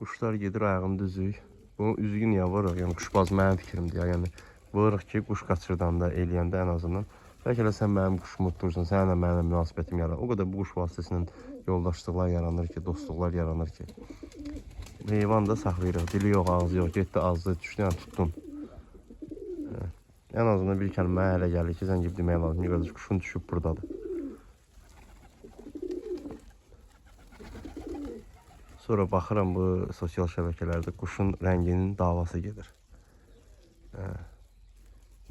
Quşlar gedir ayağında üzük. Bunun üzüyü niyə vurur? Yəni quşbaz mənim fikrimdir. Yəni vururuq ki, quş qaçırdanda, eləyəndə ən azından. Bəlkə də sən mənim quşumu tutursan, səninlə mənim münasibətim yaranır. O qədər bu quş vasitəsilə yoldaşlıqlar yaranır ki, dostluqlar yaranır ki. Heyvan da saxlayırıq. Dili yox, ağzı yox. Getdi, azdı, düşdü, yəni tutdun. Ən azından bir kəlmə hələ gəlir ki, sən gibi demək lazım. Qardaş, quşun düşüb buradadır. Sonra baxıram bu sosial şəbəkələrdə quşun rənginin davası gedir.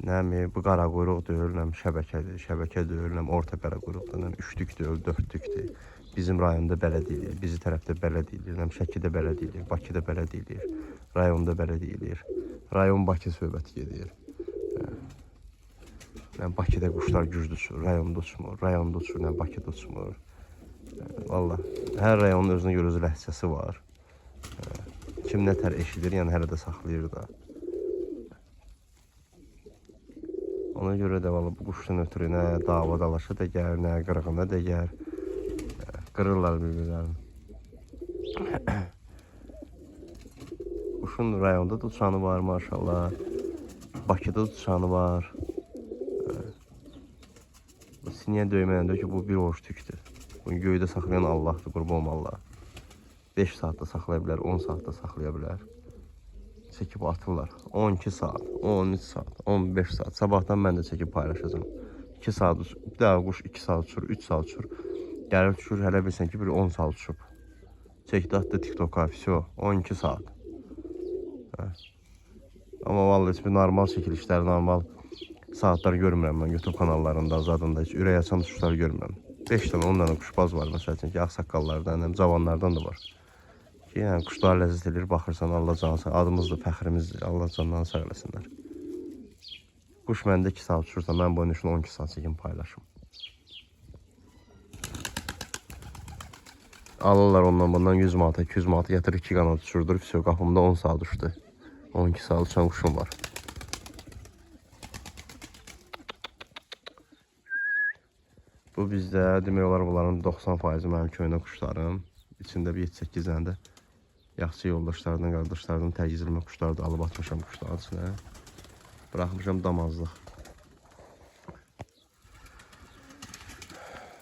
Nəmi bu qara quyruq deyil, nəm şəbəkədir, şəbəkə deyil, nəm orta qara quyruqdur, nəm üçlük deyil, dörtlükdür. Bizim rayonda belə deyilir, bizi tərəfdə belə deyilir, nəm Şəkidə belə deyilir, Bakıda belə deyilir, rayonda belə deyilir. Rayon Bakı söhbəti gedir. Nəm Bakıda quşlar güclü uçur, rayonda uçmur, rayonda uçur, nəm Bakıda uçmur. Valla hər rayonun özünə görə öz ləhcəsi var. Kim nə tər eşidir, yəni hələ də saxlayır da. Ona görə də valla bu quşdan ötürü nə dava dalaşı degər, nə qırğına degər. Qırırlar bir-birlərini. Quşun rayonda da uçanı var maşallah. Bakıda da uçanı var. Bu siniyə döyməyəndə ki, bu bir oruç tükdür. Bunu göydə saxlayan Allahdır, qurban Allah. 5 saatda saxlaya bilər, 10 saatda saxlaya bilər. Çəkib atırlar. 12 saat, 13 saat, 15 saat. Sabahdan mən də çəkib paylaşacağım. 2 saat uçur, bir daha quş 2 saat uçur, 3 saat uçur. Gəlib düşür, hələ bilsən ki, bir 10 saat uçub. Çəkdi atdı TikTok-a, всё, 12 saat. Amma vallahi heç bir normal çəkilişlər, normal saatlar görmürəm mən YouTube kanallarında, zadında heç ürək açan uçuşlar görmürəm. 5 dənə, 10 dənə quşbaz var məsəl üçün ki, ağsaqqallardan, həm cavanlardan da var. Ki, yəni quşlar ləzzət edir, baxırsan, Allah canı sağ, adımızdır, fəxrimizdir, Allah canlarını sağ eləsinlər. Quş məndə 2 saat uçursa, mən bu üçün 12 saat çəkim paylaşım. Alırlar ondan bundan 100 manata, 200 manata yatırır 2 qanat uçurdur, всё, qapımda 10 saat uçdu. 12 saat uçan quşum var. Bu bizdə demək olar bunların 90% mənim köynə quşlarım. İçində bir 7-8 dənə də yaxşı yoldaşlardan, qardaşlardan tərgizilmə quşları da alıb atmışam quşların içinə. Bıraxmışam damazlıq.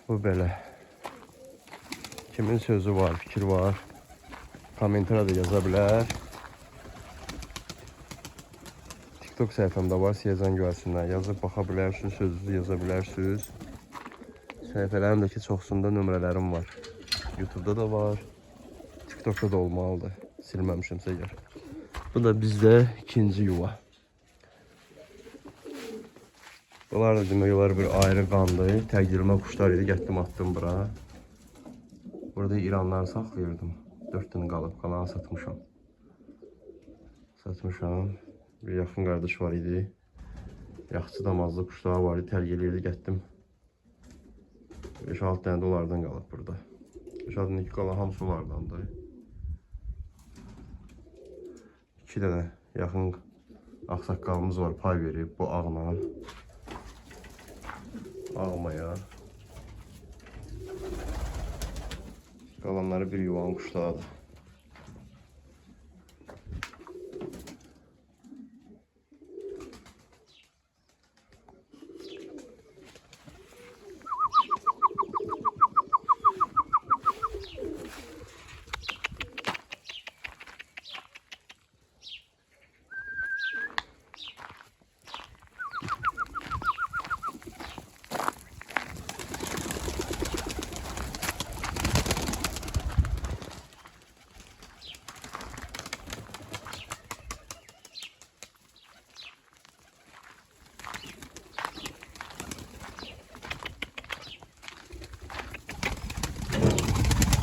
Bu belə. Kimin sözü var, fikir var. Kommentara da yaza bilər. TikTok səhifəmdə var, Siyəzən Göyəsindən yazıb baxa bilərsiniz, sözünüzü yaza bilərsiniz. Səhifələrimdəki çoxsunda nömrələrim var. YouTube'da da var. TikTok'da da olmalıdır. Silməmişimsə əgər. Bu da bizdə ikinci yuva. Bunlar da demək olar bir ayrı qandır. Təqdirimə quşlar idi, getdim attım bura. Burada İranları saxlayırdım. 4 dənə qalıb, qalanı satmışam. Bir yaxın qardaş var idi. Yaxşı damazlı quşlar var idi, tərgəliyirdi, getdim. 5-6 dənə də onlardan qalıb burada. 5-6 dənə qalan hamısı onlardandır. 2 dənə yaxın ağsaqqalımız var, pay verib bu ağla. Ağmaya. Qalanları bir yuvan quşlardır.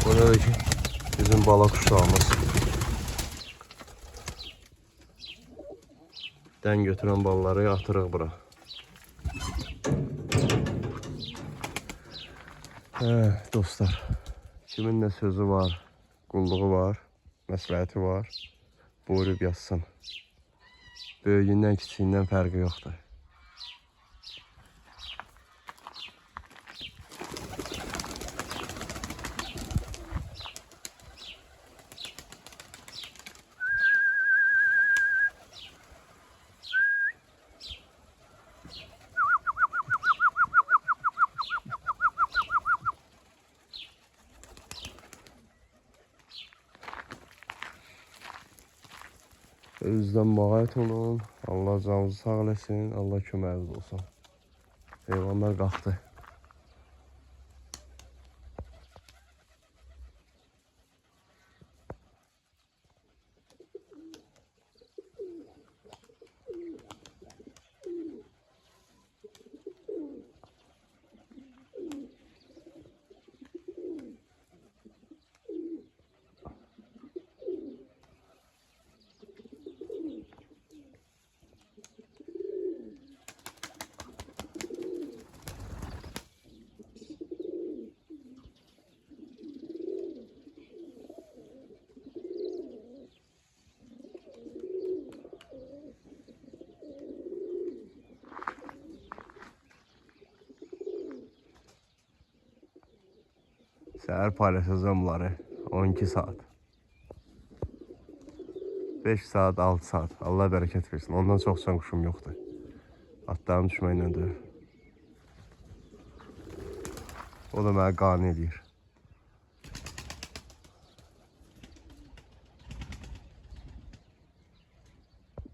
Burada da bizim bala kuşağımız. Den götüren balları atırıq bura. Dostlar, kimin nə sözü var, qulluğu var, məsləhəti var, buyurub yazsın. Böyüyündən, kiçiyindən fərqi yoxdur. Özünüzdən müğayət olun. Allah canınızı sağ eləsin. Allah köməyiniz olsun. Heyvanlar qalxdı. Səhər paylaşacağım bunları 12 saat. 5 saat, 6 saat. Allah bərəkət versin. Ondan çox can quşum yoxdur. Atlarım düşməklə deyil. O da mənə qane edir.